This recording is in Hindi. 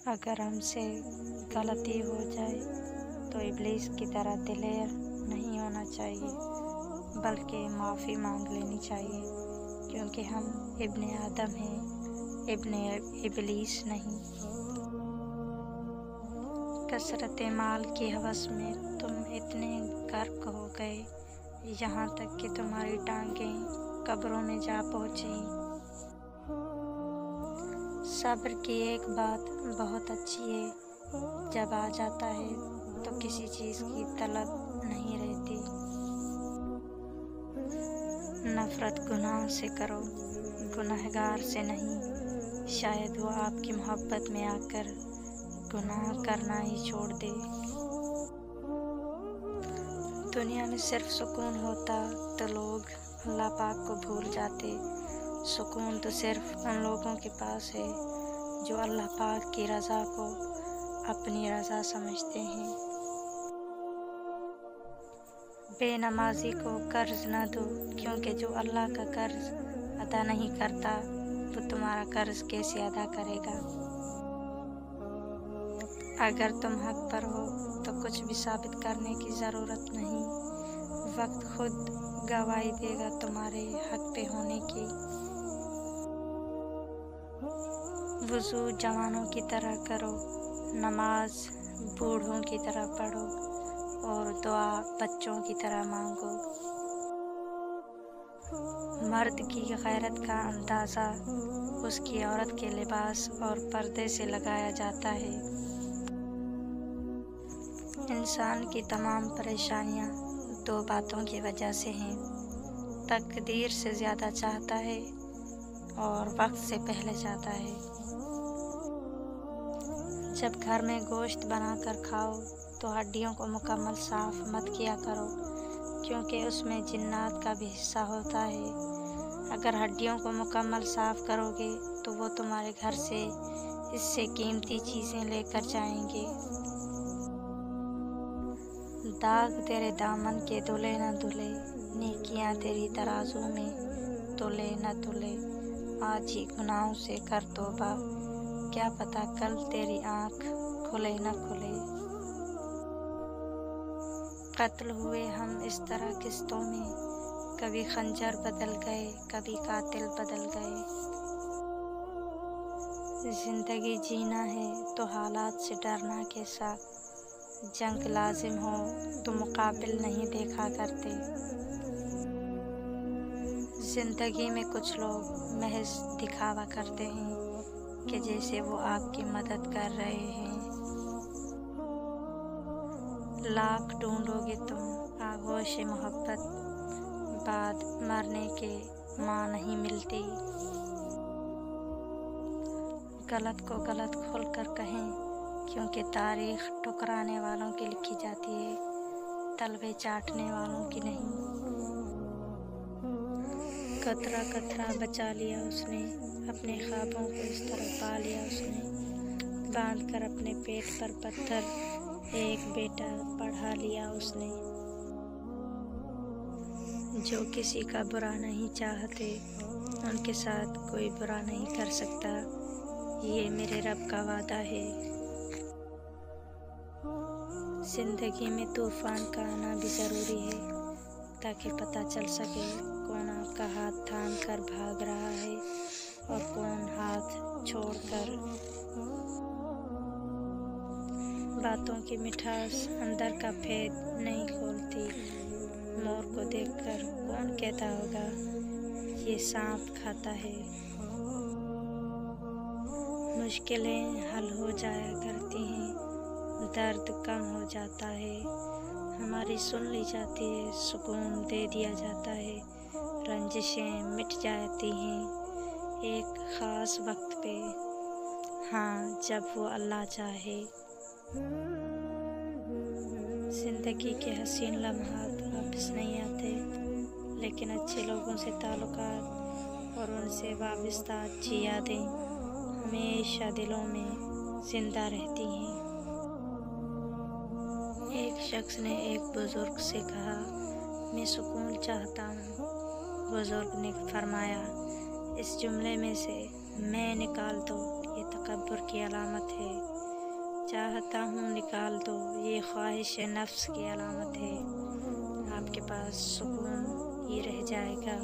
अगर हमसे गलती हो जाए तो इब्लीस की तरह दिलेर नहीं होना चाहिए, बल्कि माफ़ी मांग लेनी चाहिए, क्योंकि हम इब्ने आदम हैं, इब्ने इब्लीस नहीं। कसरत माल की हवस में तुम इतने गर्क हो गए, यहाँ तक कि तुम्हारी टांगें कब्रों में जा पहुँची। सब्र की एक बात बहुत अच्छी है, जब आ जाता है तो किसी चीज़ की तलब नहीं रहती। नफ़रत गुनाह से करो, गुनहगार से नहीं। शायद वो आपकी मोहब्बत में आकर गुनाह करना ही छोड़ दे। दुनिया में सिर्फ सुकून होता तो लोग अल्लाह पाक को भूल जाते। सुकून तो सिर्फ उन लोगों के पास है जो अल्लाह पाक की रज़ा को अपनी रज़ा समझते हैं। बेनमाजी को कर्ज न दो, क्योंकि जो अल्लाह का कर्ज अदा नहीं करता वो तुम्हारा कर्ज कैसे अदा करेगा। अगर तुम हक पर हो तो कुछ भी साबित करने की ज़रूरत नहीं, वक्त खुद गवाही देगा तुम्हारे हक पे होने की। वुज़ू जवानों की तरह करो, नमाज बूढ़ों की तरह पढ़ो और दुआ बच्चों की तरह मांगो। मर्द की गैरत का अंदाज़ा उसकी औरत के लिबास और पर्दे से लगाया जाता है। इंसान की तमाम परेशानियां दो बातों की वजह से हैं, तकदीर से ज़्यादा चाहता है और वक्त से पहले चाहता है। जब घर में गोश्त बनाकर खाओ तो हड्डियों को मुकम्मल साफ़ मत किया करो, क्योंकि उसमें जिन्नात का भी हिस्सा होता है। अगर हड्डियों को मुकम्मल साफ़ करोगे तो वो तुम्हारे घर से इससे कीमती चीज़ें लेकर जाएंगे। दाग तेरे दामन के धुले न धुले, नेकियां तेरी तराजू में तुले न तुले। आज ही गुनाहों से कर तौबा, क्या पता कल तेरी आँख खुले न खुले। कत्ल हुए हम इस तरह किस्तों में, कभी खंजर बदल गए, कभी कातिल बदल गए। जिंदगी जीना है तो हालात से डरना कैसा, जंग लाजिम हो तो मुकाबिल नहीं देखा करते। जिंदगी में कुछ लोग महज दिखावा करते हैं कि जैसे वो आपकी मदद कर रहे हैं। लाख ढूंढोगे तुम आगोश मोहब्बत, बाद मरने के माँ नहीं मिलती। गलत को गलत खुलकर कहें, क्योंकि तारीख ठुकराने वालों की लिखी जाती है, तलवे चाटने वालों की नहीं। कतरा कतरा बचा लिया उसने, अपने ख्वाबों को इस तरह पा लिया उसने, बांध कर अपने पेट पर पत्थर एक बेटा पढ़ा लिया उसने। जो किसी का बुरा नहीं चाहते उनके साथ कोई बुरा नहीं कर सकता, ये मेरे रब का वादा है। जिंदगी में तूफान का आना भी ज़रूरी है, ताकि पता चल सके कौन आपका हाथ थाम कर भाग रहा है और कौन हाथ छोड़कर। बातों की मिठास अंदर का भेद नहीं खोलती। मोर को देखकर कौन कहता होगा ये सांप खाता है। मुश्किलें हल हो जाया करती हैं, दर्द कम हो जाता है, हमारी सुन ली जाती है, सुकून दे दिया जाता है, रंजिशें मिट जाती हैं एक ख़ास वक्त पे। हाँ, जब वो अल्लाह चाहे। ज़िंदगी के हसीन लम्हात वापस नहीं आते, लेकिन अच्छे लोगों से ताल्लुकात और उनसे वाबस्ता अच्छी यादें हमेशा दिलों में ज़िंदा रहती हैं। एक शख्स ने एक बुज़ुर्ग से कहा, मैं सुकून चाहता हूँ। बुज़ुर्ग ने फरमाया, इस जुमले में से मैं निकाल दो, ये तकब्बुर की अलामत है। चाहता हूँ निकाल दो, ये ख्वाहिश नफ्स की अलामत है। आपके पास सुकून ही रह जाएगा।